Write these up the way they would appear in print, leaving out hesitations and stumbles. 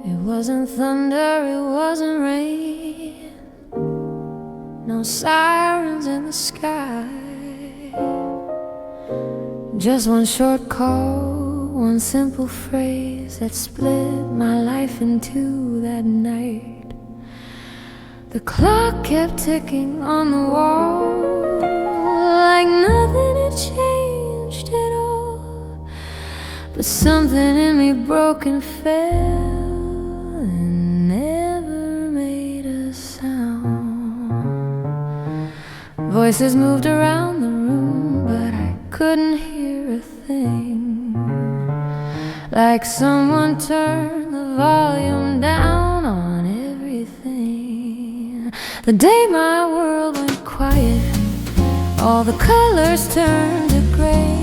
It wasn't thunder, it wasn't rain, no sirens in the sky. Just one short call, one simple phrase that split my life in two that night. The clock kept ticking on the wall, like nothing had changed at all. But something in me broke and fell and never made a sound. Voices moved around the room, but I couldn't hear a thing. Like someone turned the volume down on everything. The day my world went quiet, all the colors turned to gray.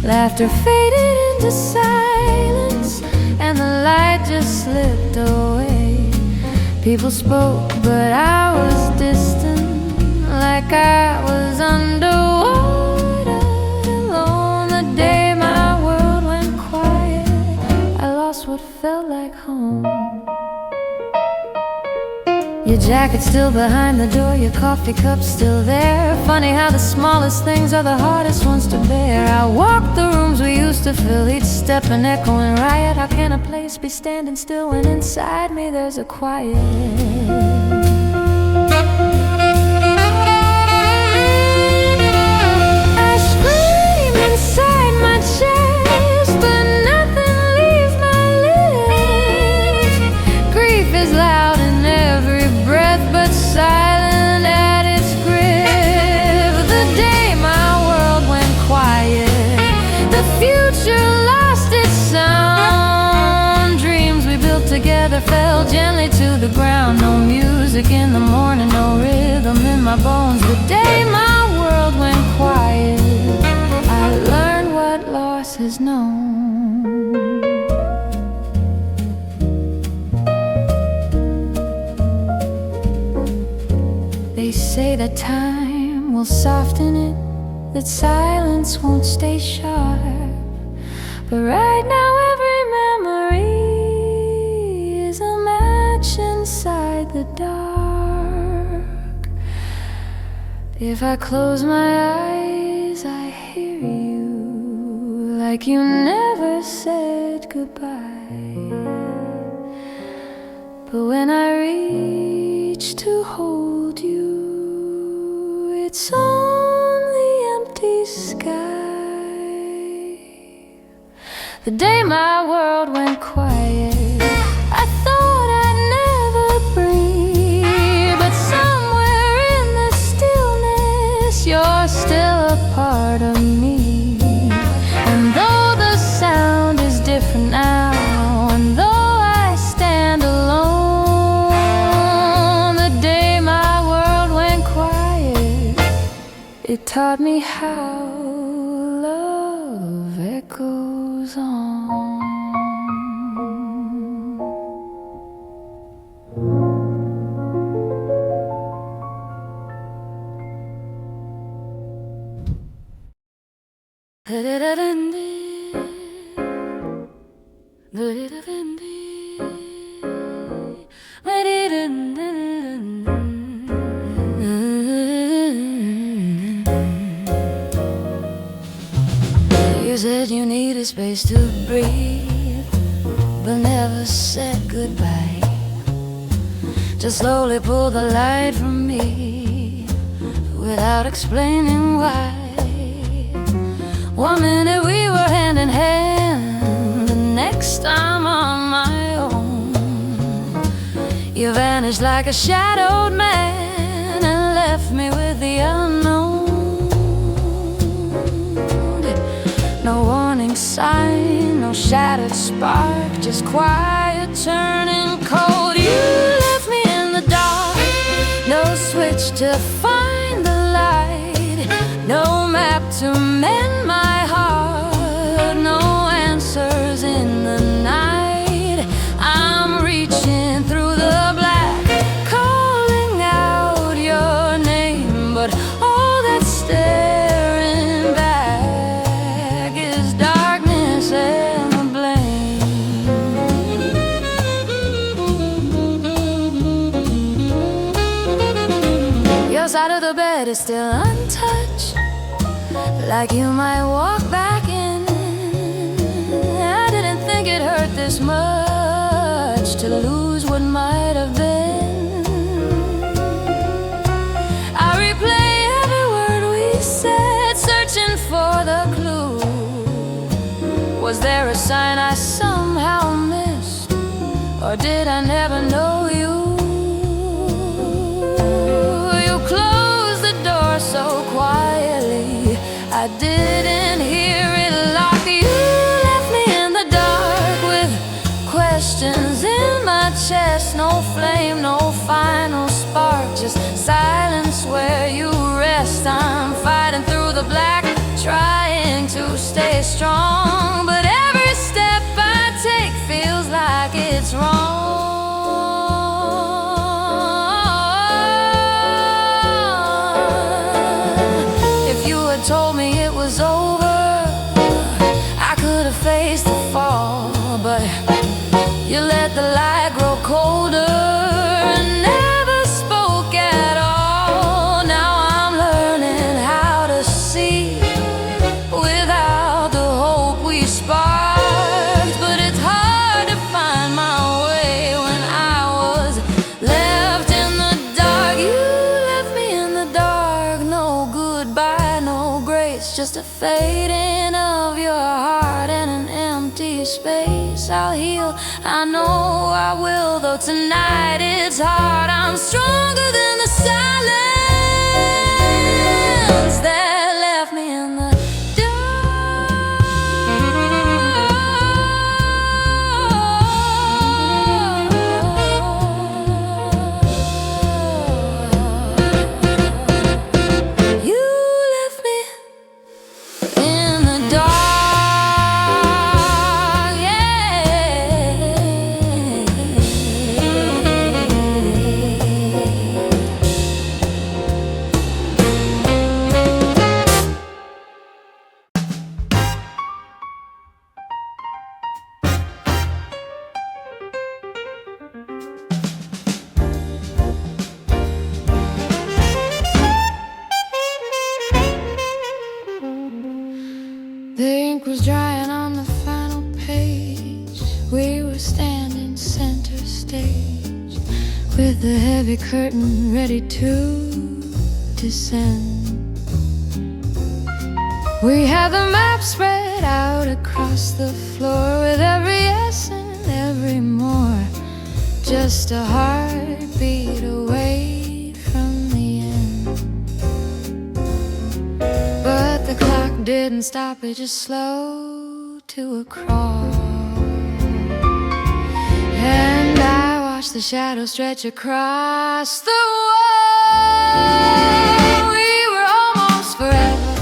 Laughter faded into silence, and the light just slipped away. People spoke, but I was distant, like I was underwater, alone. The day my world went quiet, I lost what felt like home. Your jacket still behind the door, your coffee cup still there. Funny how the smallest things are the hardest ones to bear. I walk the rooms we used to fill, each step an echoing riot. How can a place be standing still when inside me there's a quiet? I scream inside my chest, but nothing leaves my lips. Grief is loud in every breath, but silent at its grip. The day my world went quiet, the future lost its sound. Dreams we built together fell gently to the ground. No music in the morning, no rhythm in my bones. The day my world went quiet, I learned what loss has known. They say that time will soften it, that silence won't stay sharp. But right now every memory is a match inside the dark. If I close my eyes, I hear you, like you never said goodbye. But when I reach to hold you, it's only empty sky. The day my world went quiet, I thought I'd never breathe. But somewhere in the stillness, you're still a part of me. And though the sound is different now, and though I stand alone, the day my world went quiet, it taught me how love echoes on. You said you needed space to breathe, but never said goodbye. Just slowly pulled the light from me without explaining why. One minute we were hand in hand, the next I'm on my own. You vanished like a shadowed man and left me with the unknown. No warning sign, no shattered spark, just quiet turning cold. You left me in the dark, no switch to find the light, no map to mend my heart, no answers in the night. I'm reaching through the black, calling out your name, but all that's staring back is darkness and the blame. bed is still untouched, like you might walk back in. I didn't think it hurt this much to lose what might have been. I replay every word we said, searching for the clue. Was there a sign I somehow missed, or did I never know you? You closed the door so quietly, I didn't hear it lock. You left me in the dark with questions in my chest. No flame, no final spark, just silence where you rest. I'm fighting through the black, trying to stay strong, but every step I take feels like it's wrong. If you had told me it was over, I could have faced the fall, but you let the light grow colder and never spoke at all. Now I'm learning how to see without the hope we sparked, but it's hard to find my way when I was left in the dark. You left me in the dark, no goodbye, no grace, just a fading of your heart and an empty space. I'll heal, I know I will, though tonight it's hard. I'm stronger than the silence that left me in the The ink was drying on the final page. We were standing center stage, with the heavy curtain ready to descend. We had the map spread out across the floor, with every yes and every more, just a heartbeat away from the end. But the clock didn't stop, it just slowed to a crawl, and I watched the shadow stretch across the wall. We were almost forever,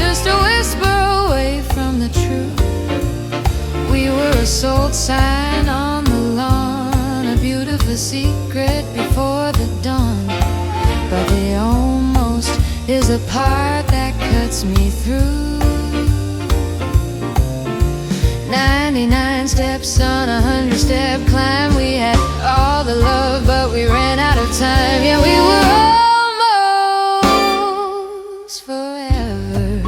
just a whisper away from the truth. We were a sold sign on the lawn, a beautiful secret before the dawn. But the almost is a part that cuts me through. 99 steps on a 100-step climb. We had all the love, but we ran out of time. Yeah, we were almost forever.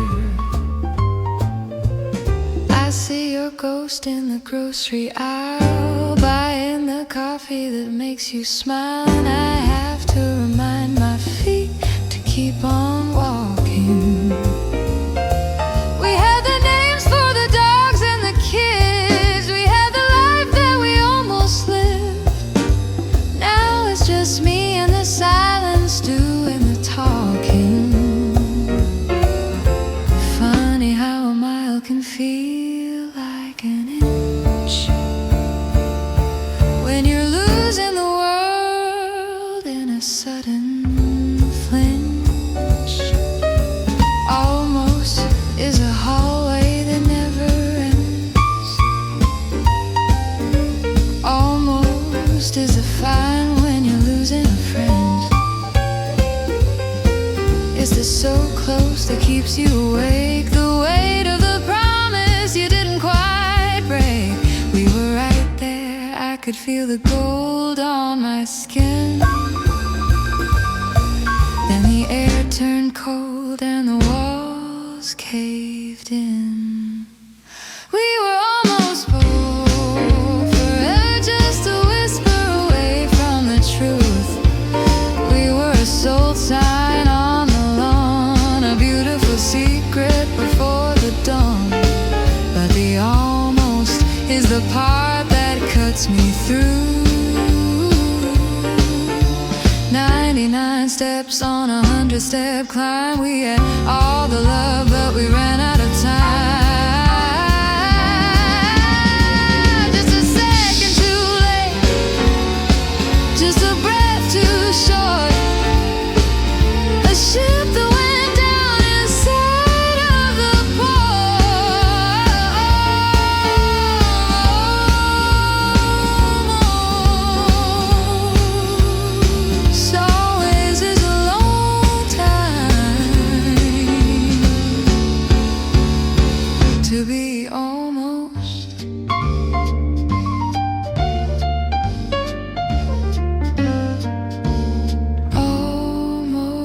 I see your ghost in the grocery aisle, buying the coffee that makes you smile. And I have to remind my feet to keep on walking. We had the names for the dogs and the kids. We had the life that we almost lived. Now it's just me and the silence doing the talking. Funny how a mile can feel like an inch when you're losing the world in a sudden flinch. Almost is a hallway that never ends. Almost is a fine when you're losing a friend. Is this so close that keeps you awake? The weight of the promise you didn't quite break. We were right there, I could feel the gold on my skin. turned cold and the walls caved in. We were almost bold, forever just a whisper away from the truth. We were a soul sign on the lawn, a beautiful secret before the dawn. But the almost is the part that cuts me through. 99 steps on a 100-step climb. We had all the love, but we ran out of time. Just a second too late, just a breath too short. A ship that went down inside of the port. So always is a long time to be almost. Almost.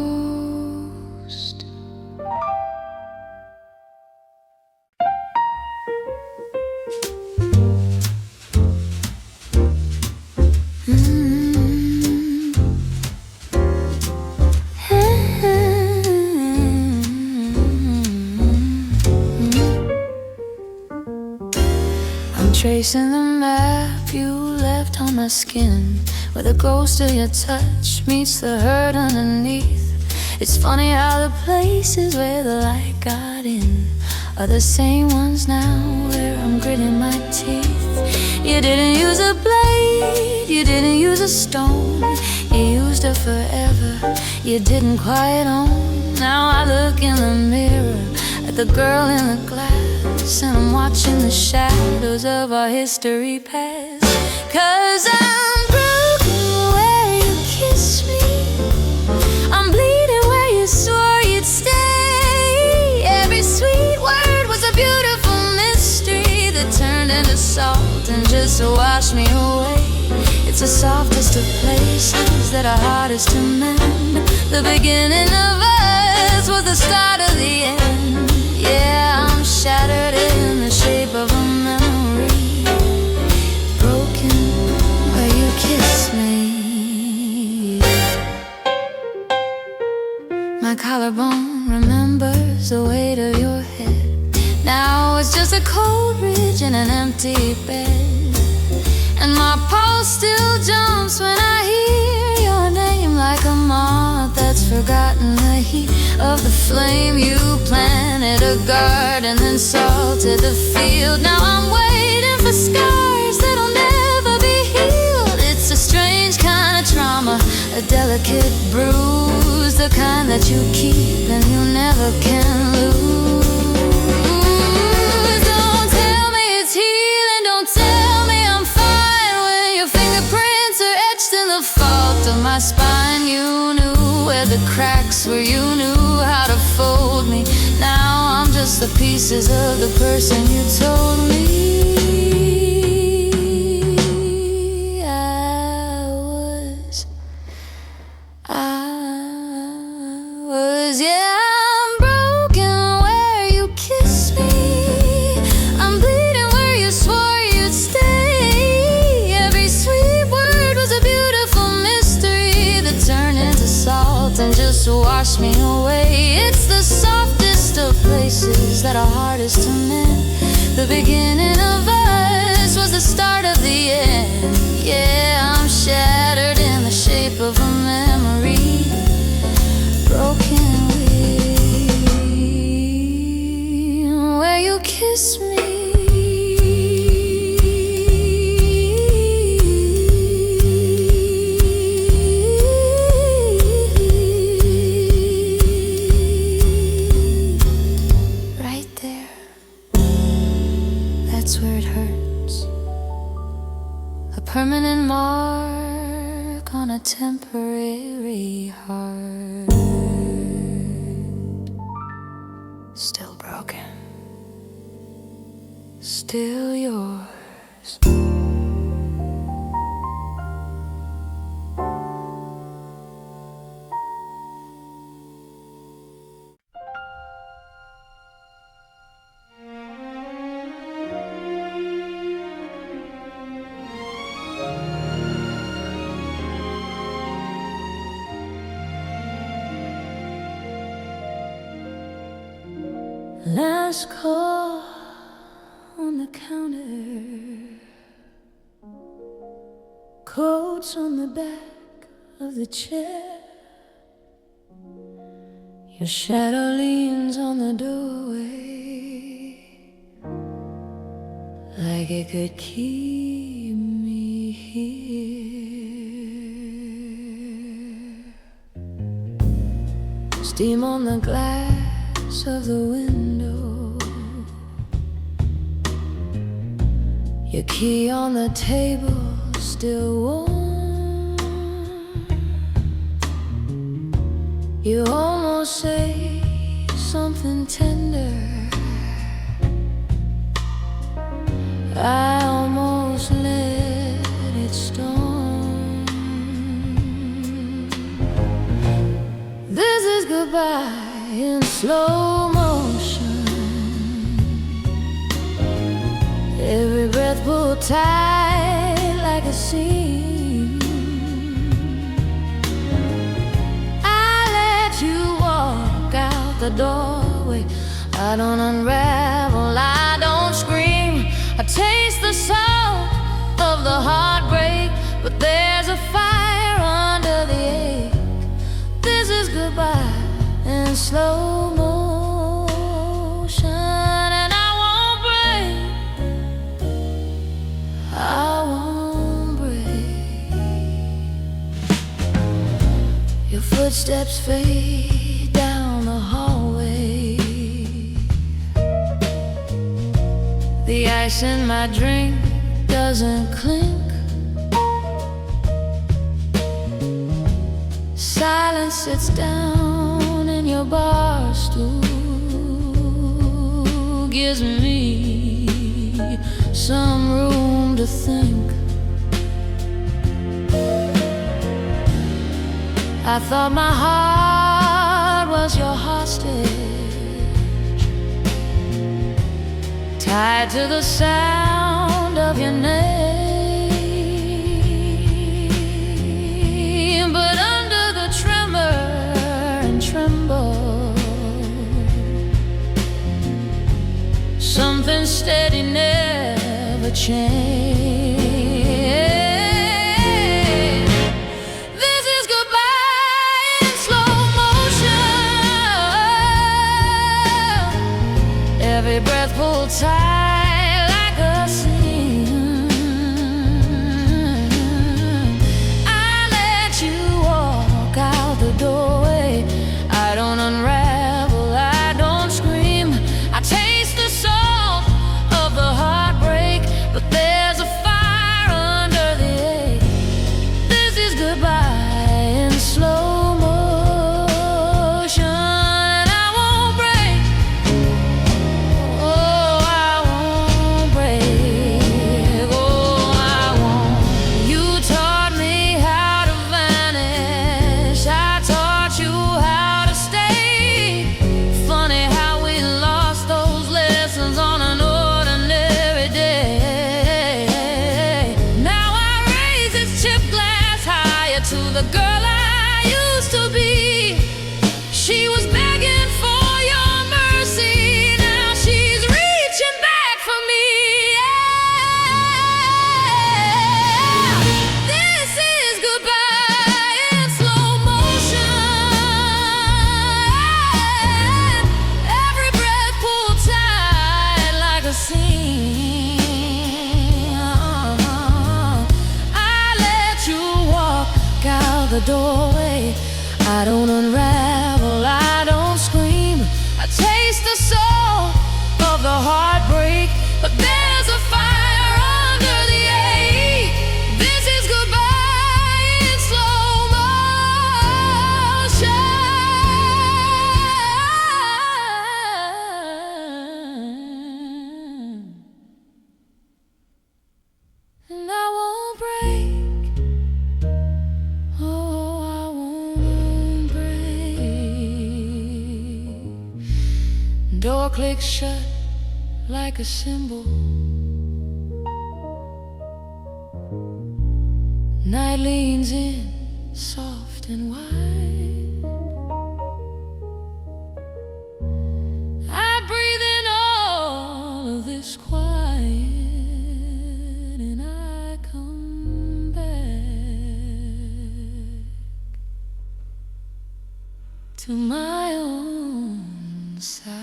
I'm tracing the map you left on my skin, where the ghost of your touch meets the hurt underneath. It's funny how the places where the light got in are the same ones now where I'm gritting my teeth. You didn't use a blade, you didn't use a stone, you used her forever, you didn't quite own. Now I look in the mirror at the girl in the glass, and I'm watching the shadows of our history pass. 'Cause I'm broken where you kiss me, I'm bleeding where you swore you'd stay. Every sweet word was a beautiful mystery that turned into salt and just washed me away. It's the softest of places that are hardest to mend. The beginning of us was the start of the end. Yeah, I'm shattered in the shape of a memory, broken where you kiss me. My collarbone remembers the weight of your head. Now it's just a cold ridge and an empty bed. And my pulse still jumps when I hear your name, like a moth that's forgotten the heat of the flame. You planted a garden and salted the field. Now I'm waiting for scars that'll never be healed. It's a strange kind of trauma, a delicate bruise, the kind that you keep and you never can lose. Don't tell me it's healing, don't tell me I'm fine when your fingerprints are etched in the fault of my spine. You knew where the cracks were, you knew how to fold me. Now I'm just the pieces of the person you told me I was. Yeah, I'm broken where you kiss me, I'm bleeding where you swore you'd stay. Every sweet word was a beautiful mystery that turned into salt and just washed me away. It's the softest of places that are hardest to mend. The beginning of us was the start of the end. Yeah, I'm shattered in the shape of a memory, broken where you kiss me. Right there, that's where it hurts. A permanent mark on a temporary heart. Still broken, still yours. last call on the counter, coats on the back of the chair. Your shadow leans on the doorway like it could keep me here. Steam on the glass of the window, your key on the table still warm. You almost say something tender, I almost let it storm. This is goodbye in slow motion, every breath pulled tight like a seam. I let you walk out the doorway, I don't unravel, I don't scream. I taste the salt of the heartbreak, but there's a fire under the ache. This is goodbye in slow motion, and I won't break, I won't break. Your footsteps fade down the hallway, the ice in my drink doesn't clink. Silence sits down in your bar stool, gives me some room to think. I thought my heart was your hostage, tied to the sound of your name. But under the tremor and tremble, something steady never changed. This is goodbye in slow motion, every breath pulled tight like a seam. I let you walk out the doorway, I don't unravel, I don't scream. I taste the salt of the heartbreak, but there's a fire under the ache. This is goodbye in slow motion, and I won't break. Oh, I won't break. Oh, I won't. You taught me how to vanish, I taught you how to stay. Funny how we lost those lessons on an ordinary day. Now I raise this chip glass higher to the girl I used to be. She was begging for your mercy, now she's reaching back for me. Yeah. This is goodbye in slow motion, every breath pulled tight like a seam. I let you walk out the doorway, I don't unravel, I don't scream. I taste the soul of the heartbreak, but there's a fire under the ache. This is goodbye in slow motion, and I won't break. Oh, I won't break. Door clicks shut like a cymbal, night leans in soft and wide. I breathe in all to my own side.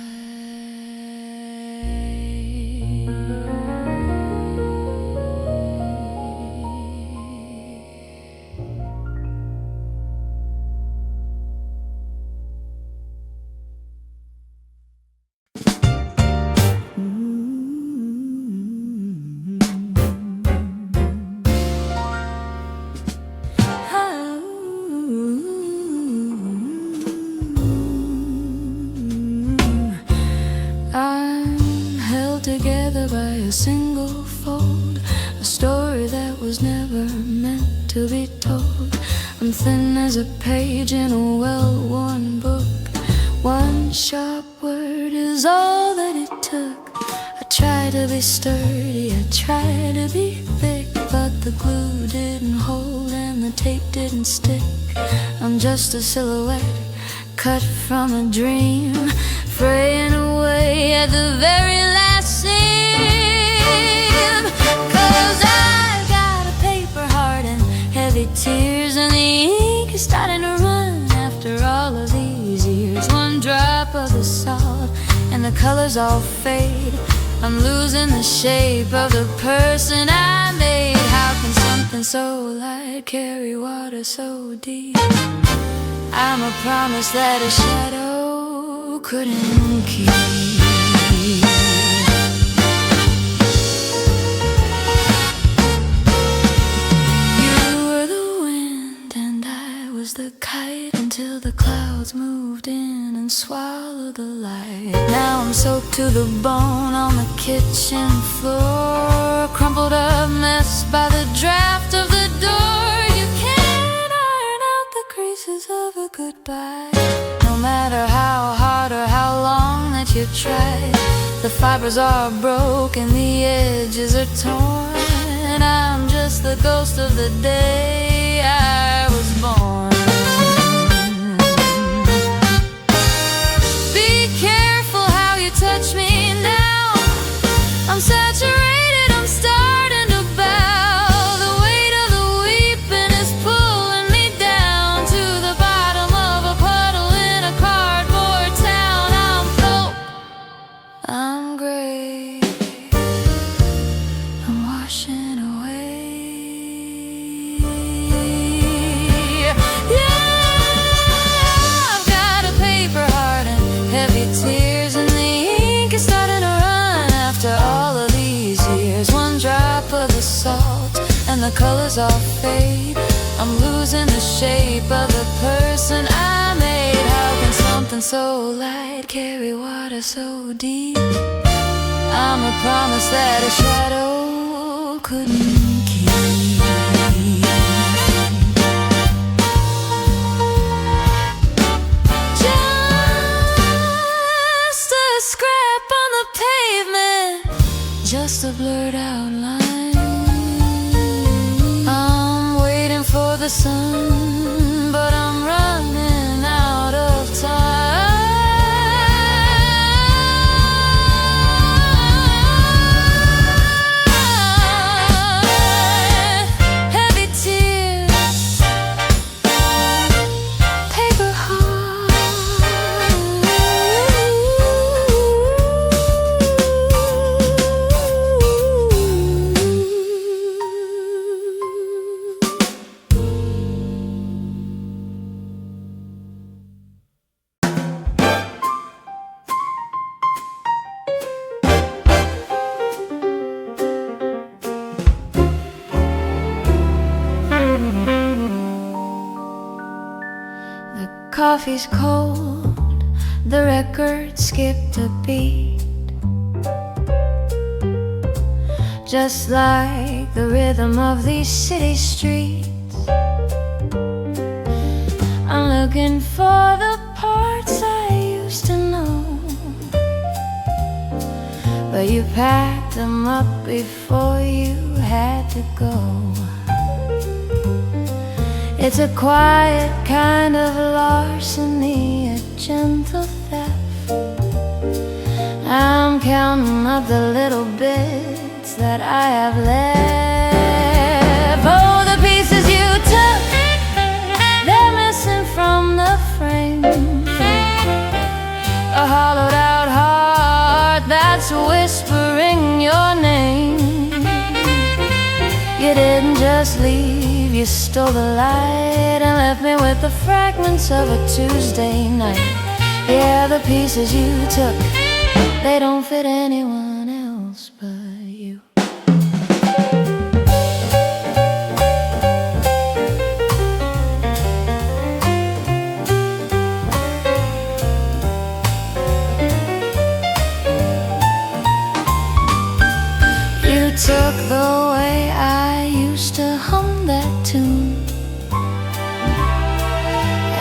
Together by a single fold, a story that was never meant to be told. I'm thin as a page in a well-worn book. One sharp word is all that it took. I tried to be sturdy, I tried to be thick, but the glue didn't hold and the tape didn't stick. I'm just a silhouette cut from a dream, fraying away at the very last seam. 'Cause I've got a paper heart and heavy tears, and the ink is starting to run after all of these years. One drop of the salt and the colors all fade. I'm losing the shape of the person I made. How can something so light carry water so deep? I'm a promise that a shadow couldn't keep. You were the wind and I was the kite, until the clouds moved in and swallowed the light. Now I'm soaked to the bone on the kitchen floor, crumpled up mess by the draft of the door. You can't iron out the creases of a goodbye, no matter how hard or how long that you try. The fibers are broken, the edges are torn. I'm just the ghost of the day I was born. Be careful how you touch me now. I'm saturated, I'm starting to bow. The weight of the weeping is pulling me down to the bottom of a puddle in a cardboard town. I'm pulp, I'm gray, I'm washing away. Yeah, I've got a paper heart and heavy tears, and the ink is starting to run after all of these years. One drop of the salt and the colors all fade. I'm losing the shape of the person I made. How can something so light carry water so deep? I'm a promise that a shadow couldn't keep. Just a scrap on the pavement, just a blurred outline. I'm waiting for the sun, but I'm running out of time. Heavy tears, paper heart. The coffee's cold, the record skipped a beat, just like the rhythm of these city streets. I'm looking for the parts I used to know, but you packed them up before you had to go. It's a quiet kind of larceny, a gentle theft. I'm counting up the little bits that I have left. Oh, the pieces you took, they're missing from the frame. didn't just leave, you stole the light and left me with the fragments of a Tuesday night. Yeah, the pieces you took, they don't fit anyone else but you. You took the way I used to hum that tune,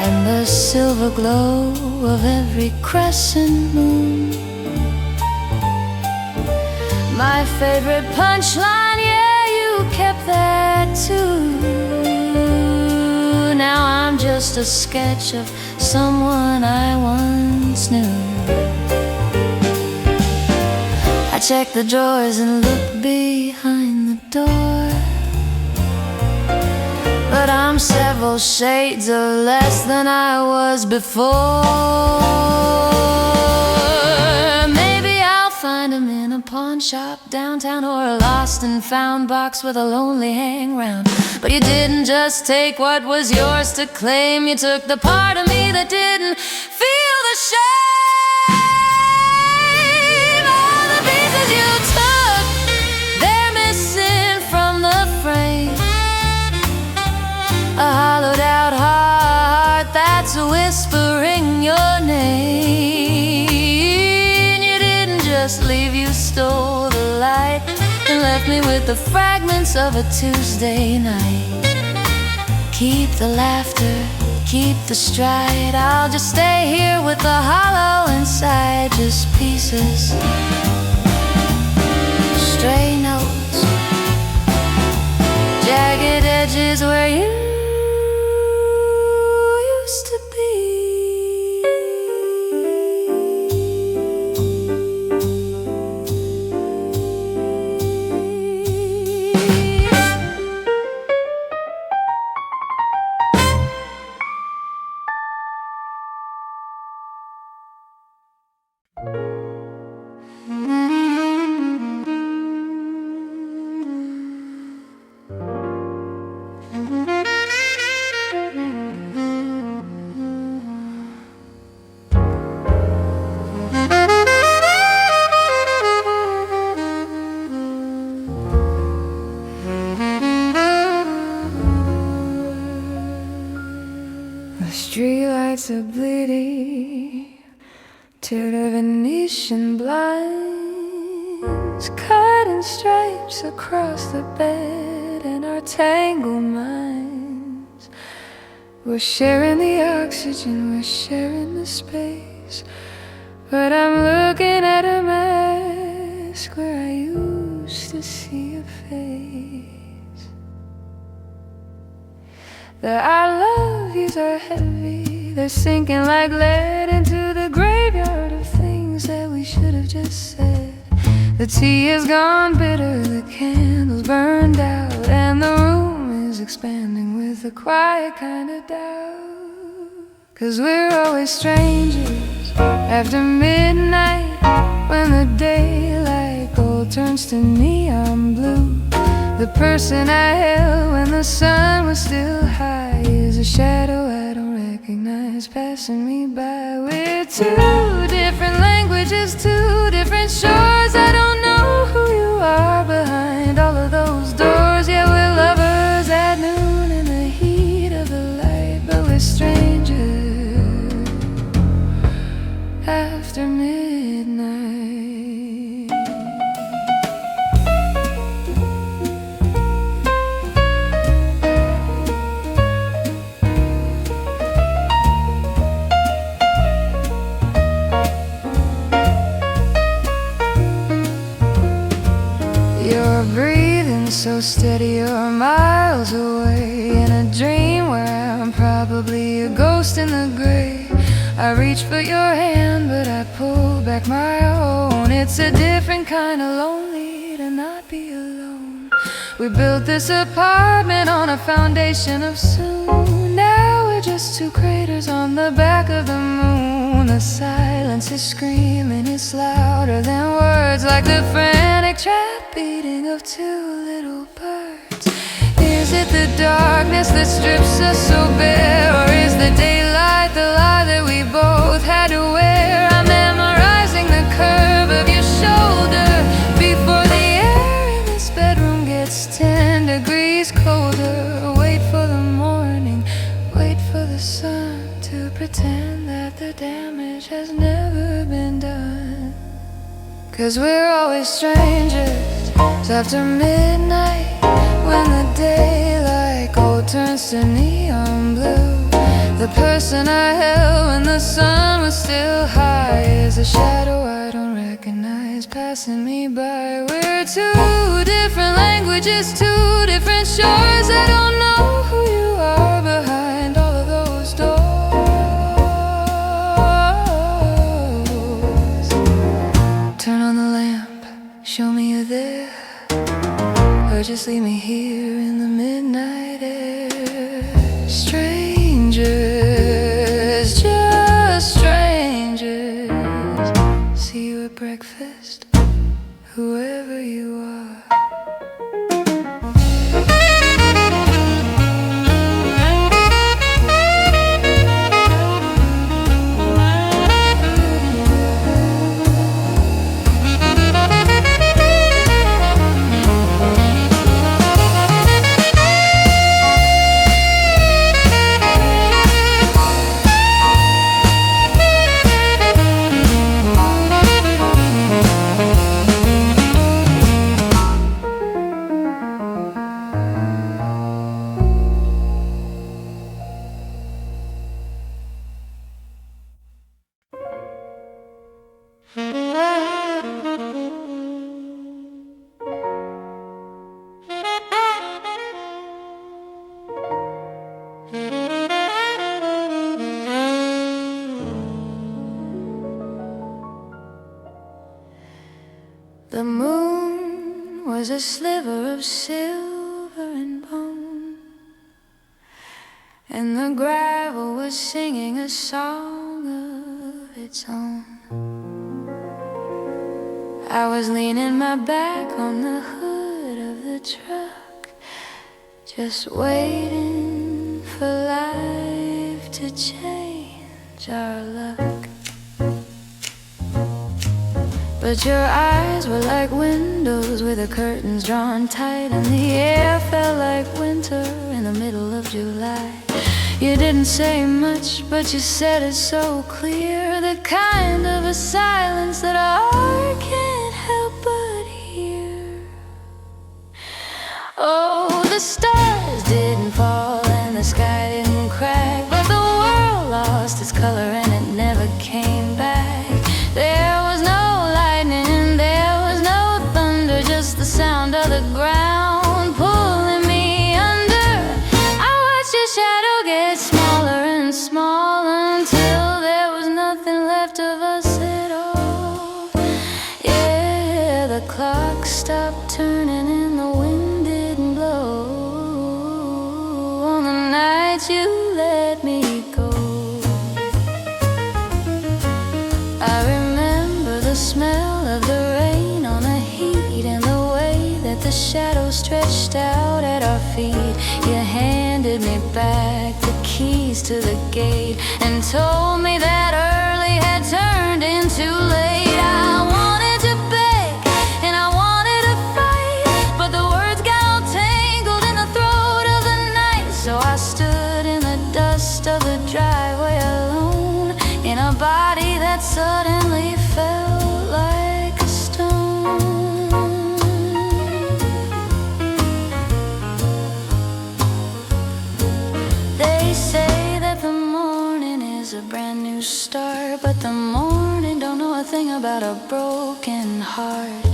and the silver glow of every crescent moon. My favorite punchline, yeah, you kept that too. Now I'm just a sketch of someone I once knew. I check the drawers and look behind the door, but I'm several shades of less than I was before. Maybe I'll find him in a pawn shop downtown, or a lost and found box with a lonely hang round. But you didn't just take what was yours to claim, you took the part of me that didn't feel the shame. All the pieces you took, they're missing from the frame. A hollowed out heart that's whispering your name. You didn't just leave, you stole the light and left me with the fragments of a Tuesday night. Keep the laughter, keep the stride, I'll just stay here with the hollow inside. Just pieces, stray notes, jagged edges where you used to be. The streetlights are bleeding to the Venetian blinds, cutting stripes across the bed and our tangled minds. We're sharing the oxygen, we're sharing the space, but I'm looking at a mask where I used to see a face. The I love yous are heavy, they're sinking like lead into the graveyard of things that we should have just said. The tea has gone bitter, the candles burned out, and the room is expanding with a quiet kind of doubt. 'Cause we're always strangers after midnight, when the daylight gold turns to neon blue. The person I held when the sun was still high is a shadow I don't recognize passing me by. We're two different languages, two different shores. I don't know who you are behind all of those doors. Yeah, we're lovers at noon in the heat of the light, but we're strangers after midnight. You're breathing so steady, you're miles away in a dream where I'm probably a ghost in the gray. I reach for your hand, but I pull back my own. It's a different kind of lonely to not be alone. We built this apartment on a foundation of soon. Now we're just two craters on the back of the moon. The silence is screaming, it's louder than words, like the frantic trap beating of two little birds Is it the darkness that strips us so bare? Or is the daylight the lie that we both had to wear? I'm memorizing the curve of your shoulder before the air in this bedroom gets 10 degrees colder. Wait for the morning, wait for the sun to pretend that the damage has never been done. 'Cause we're always strangers after midnight, when the daylight gold turns to neon blue. The person I held when the sun was still high is a shadow I don't recognize passing me by. We're two different languages, two different shores. I don't know who you are behind all of those doors. Turn on the lamp, show me you're there, or just leave me here in the midnight air. Strangers, just strangers. See you at breakfast, whoever you are. The moon was a sliver of silver and bone, and the gravel was singing a song of its own. I was leaning my back on the hood of the truck, just waiting for life to change our luck. But your eyes were like windows with the curtains drawn tight, and the air felt like winter in the middle of July. You didn't say much, but you said it so clear, the kind of a silence that I can't help but hear. Oh, the stars didn't fall and the sky didn't crack, but the world lost its color and it never came back. There was no lightning, there was no thunder, just the sound of the ground pulling me under. I watched your shadow get smaller and smaller until there was nothing left of us at all. Yeah, the clock stopped turning and the wind didn't blow on the night you let me go. I remember the smell of the rain on the heat and the way that the shadows stretched out at our feet. You handed me back the keys to the gate and told me that early had turned into late. I wanted to beg and I wanted to fight, but the words got all tangled in the throat of the night. So I stood in the dust of the driveway alone, in a body that suddenly felt like a stone. They say that the morning is a brand new start, but the morning don't know a thing about a broken heart.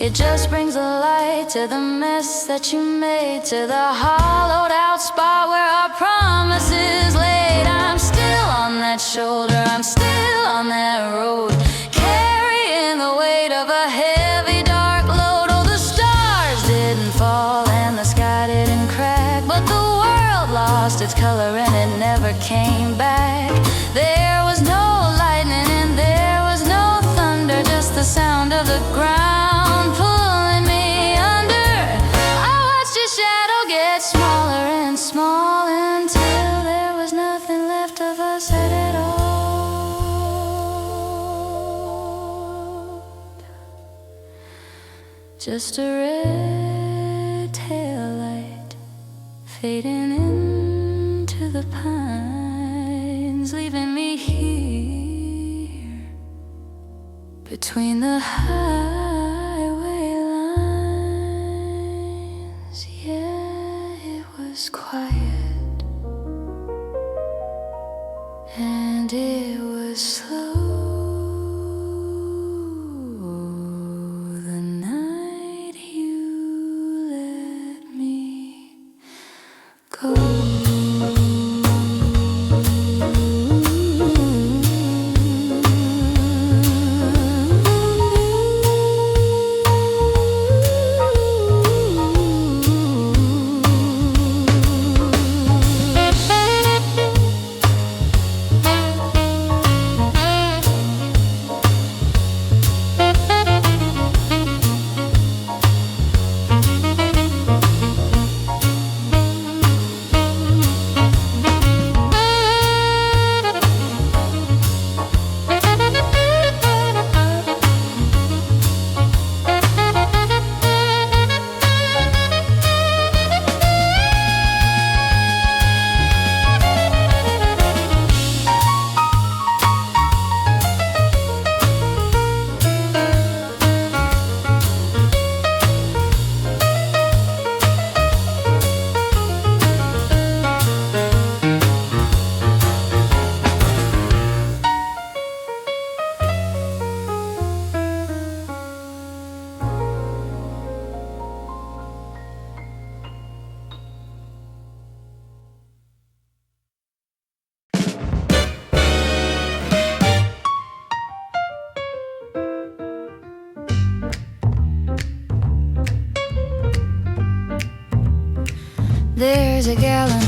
It just brings a light to the mess that you made, to the hollowed out spot where our promises laid. I'm still on that shoulder, I'm still on that road, carrying the weight of a heavy dark load. Oh, the stars didn't fall and the sky didn't crack, but the world lost its color and it never came back. There was no lightning and there was no thunder, just the sound of the ground pulling me under. I watched your shadow get smaller small until there was nothing left of us at all. Just a red taillight fading into the pines, leaving me here between the highway lines. Yeah, it was quiet and it was slow. The night you let me go. There's a gallon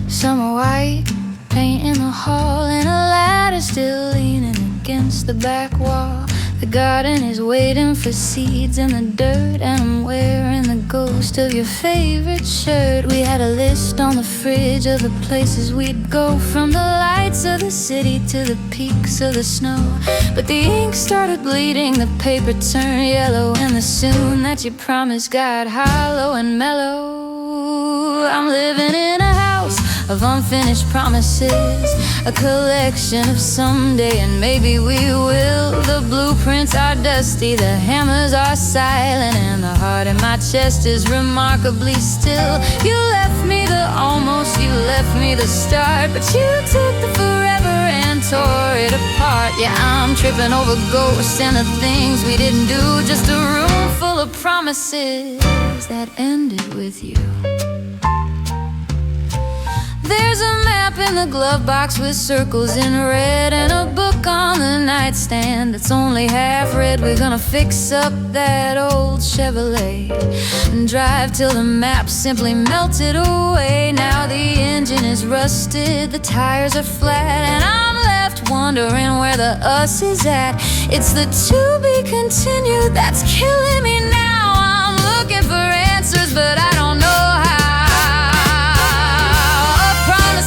of summer white paint in the hall, and a ladder still leaning against the back wall. The garden is waiting for seeds in the dirt, and I'm wearing the ghost of your favorite shirt. We had a list on the fridge of the places we'd go, from the lights of the city to the peaks of the snow. But the ink started bleeding, the paper turned yellow, and the soon that you promised got hollow and mellow. I'm living in a house of unfinished promises, a collection of someday and maybe we will. The blueprints are dusty, the hammers are silent, and the heart in my chest is remarkably still. You left me the almost, you left me the start, but you took the forever and tore it apart. Yeah, I'm tripping over ghosts and the things we didn't do, just a room full of promises that ended with you. There's a map in the glove box with circles in red, and a book on the nightstand that's only half read. We're gonna fix up that old Chevrolet and drive till the map simply melted away. Now the engine is rusted, the tires are flat, and I'm left wondering where the us is at. It's the to be continued that's killing me now. I'm looking for answers, but I don't know how.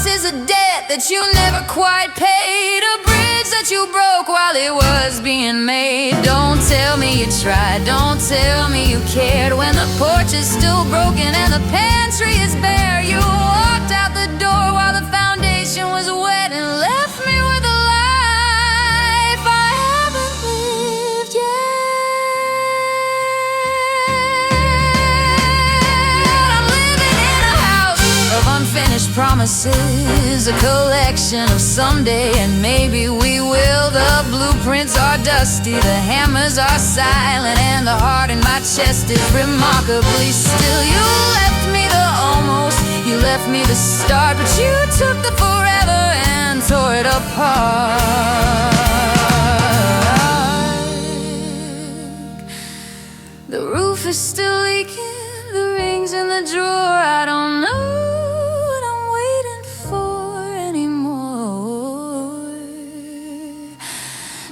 Is a debt that you never quite paid, a bridge that you broke while it was being made. Don't tell me you tried, don't tell me you cared, when the porch is still broken and the pantry is bare. You walked out the door while the foundation was wet and left me with a life I haven't lived yet. I'm living in a house of unfinished promises, a collection of someday and maybe we will. The blueprints are dusty, the hammers are silent, and the heart in my chest is remarkably still. You left me the almost, you left me the start, but you took the forever and tore it apart. The roof is still leaking, the rings in the drawer, I don't know what I'm waiting for anymore.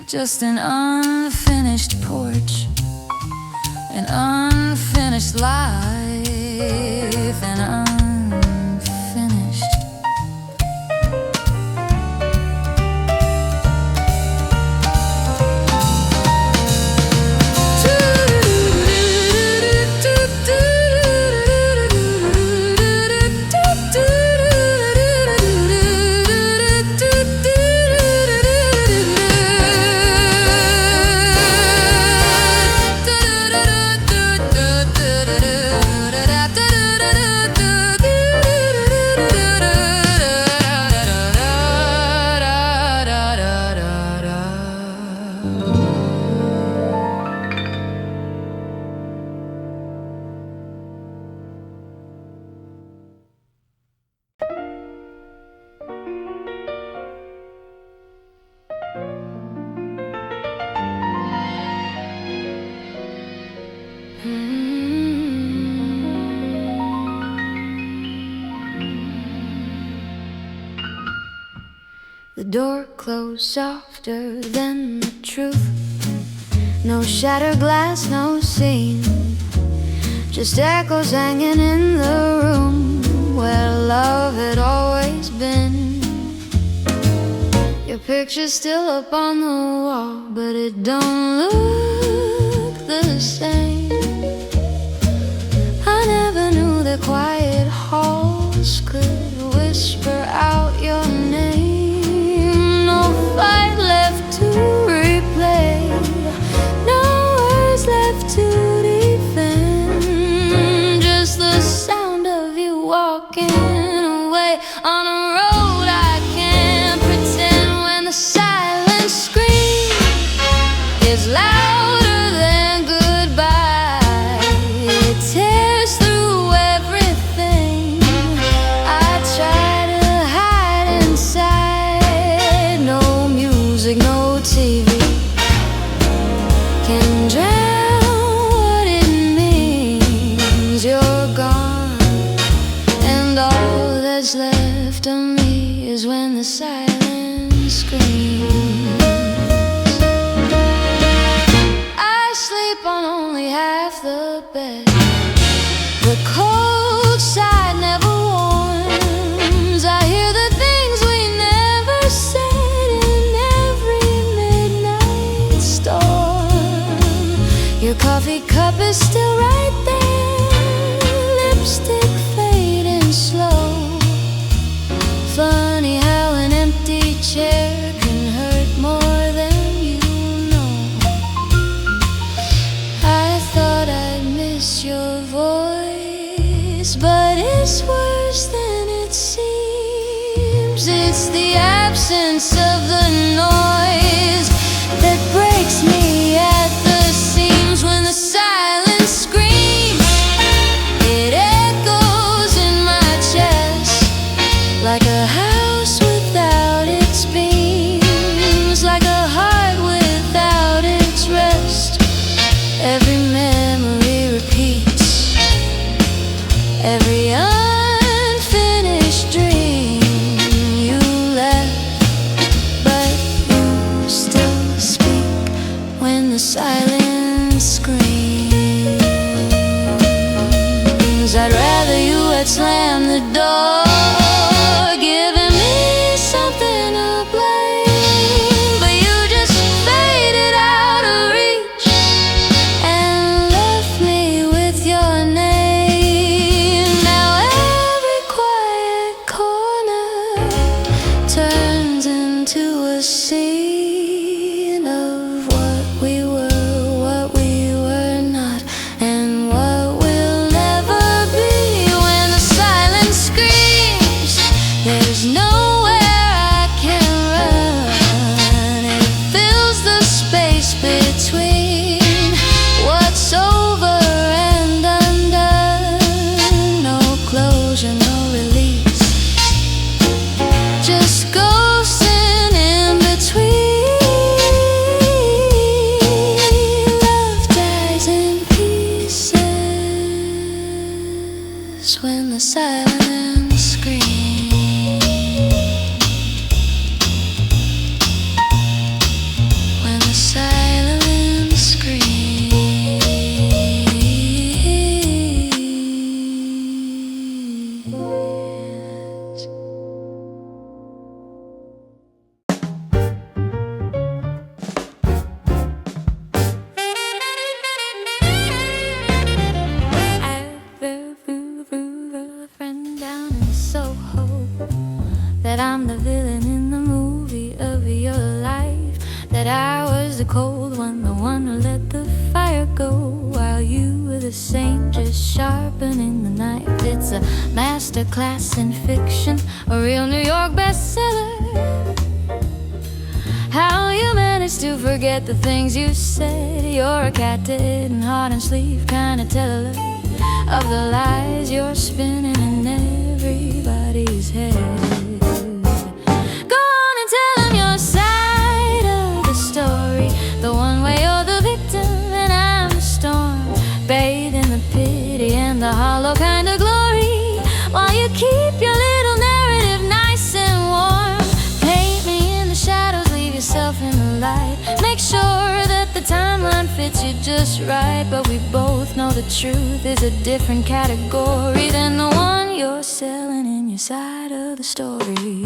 Just an unfinished porch, an unfinished life, an unfinished The door closed softer than the truth. No shattered glass, no scene, just echoes hanging in the room where love had always been. Your picture's still up on the wall, but it don't look the same. I never knew that quiet halls could whisper out your name. No fight left to replay, no words left to defend, just the sound of you walking away on a road I can't pretend. When the silent scream is louder than goodbye, it tears through everything I try to hide inside. No music, no TV can drown what it means. You're gone, and all that's left of me is when the silence screams. I sleep on only half the bed. The cold side never warms. I hear the things we never said in every midnight storm. Your coffee cup is still right there, lipstick fading slow. Funny how an empty chair can hurt more than you know. I thought I'd miss your voice, but it's worse than it seems. It's the absence of the noise that breaks me at the seams. When the silence screams, it echoes in my chest like a house without its beams, like a heart without its rest. Every memory repeats, every unfinished dream. You left, but you still speak when the silence screams. I'd rather you had slammed the door, giving me something to blame, but you just faded out of reach and left me with your name. Now every quiet corner turns into a scene of what we were not, and what we'll never be. When the silence screams, there's nowhere I can run. It fills the space between what's over and undone. No closure, no release, just ghosting in between. Love dies in pieces when the silence screams. When the silence screams. I flew a friend down in Soho that I'm the villain in the movie of your life, that I was the cold one, the one who let the fire go, while you were the saint just sharpening the knife. It's a master class in fiction, a real New York bestseller. How you managed to forget the things you said. You're a cat dead and heart and sleeve kind of teller of the lies you're spinning in everybody's head. Go on and tell them your side of the story, the one where you're the victim and I'm the storm, bathed in the pity and the hollow kind of glory, while you keep your little narrative nice and warm. Paint me fits you just right, but we both know the truth is a different category than the one you're selling in your side of the story.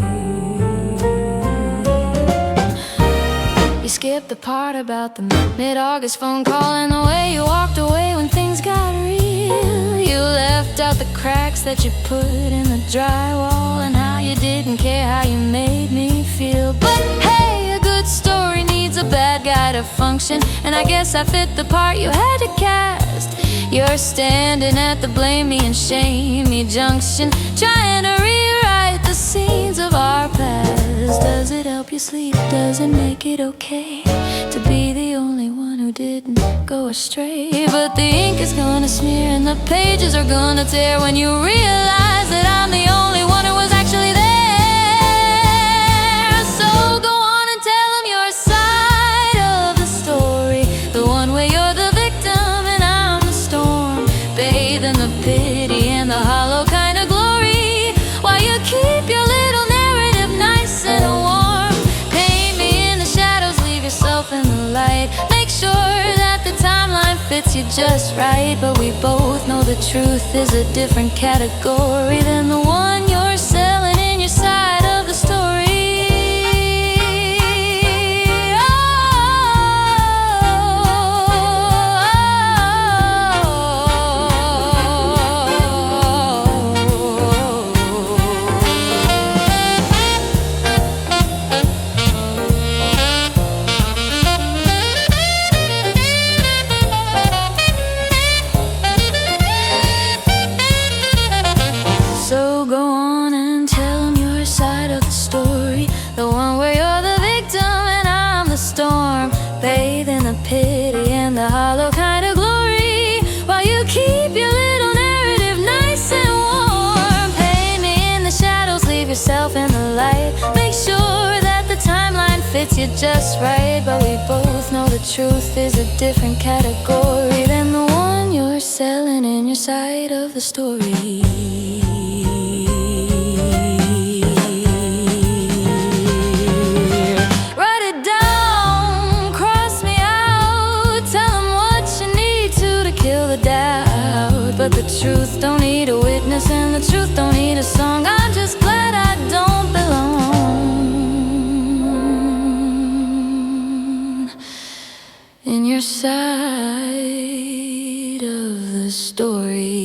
You skipped the part about the mid-August phone call and the way you walked away when things got real. You left out the cracks that you put in the drywall and how you didn't care how you made me feel. But hey, a good story needs a bad guy to function, and I guess I fit the part you had to cast. You're standing at the blame me and shame me junction, trying to rewrite the scenes of our past. Does it help you sleep? Does it make it okay to be the only one who didn't go astray? But the ink is gonna smear and the pages are gonna tear when you realize that I'm the only one who was actually there. So go on and tell them your side of the story, the one where you're the victim and I'm the storm. Bathe in the pity and the hollow kind of glory, while you keep your little narrative nice and warm. Paint me in the shadows, leave yourself in the light. Make sure that the timeline fits you just right, but we both know the truth is a different category than the one you're selling in your side of the story. So go on and tell them your side of the story, the one where you're the victim and I'm the storm. Bathe in the pity and the hollow kind of glory, while you keep your little narrative nice and warm. Paint me in the shadows, leave yourself in the light. Make sure that the timeline fits you just right, but we both know the truth is a different category than the one you're selling in your side of the story. But the truth don't need a witness and the truth don't need a song. I'm just glad I don't belong in your side of the story.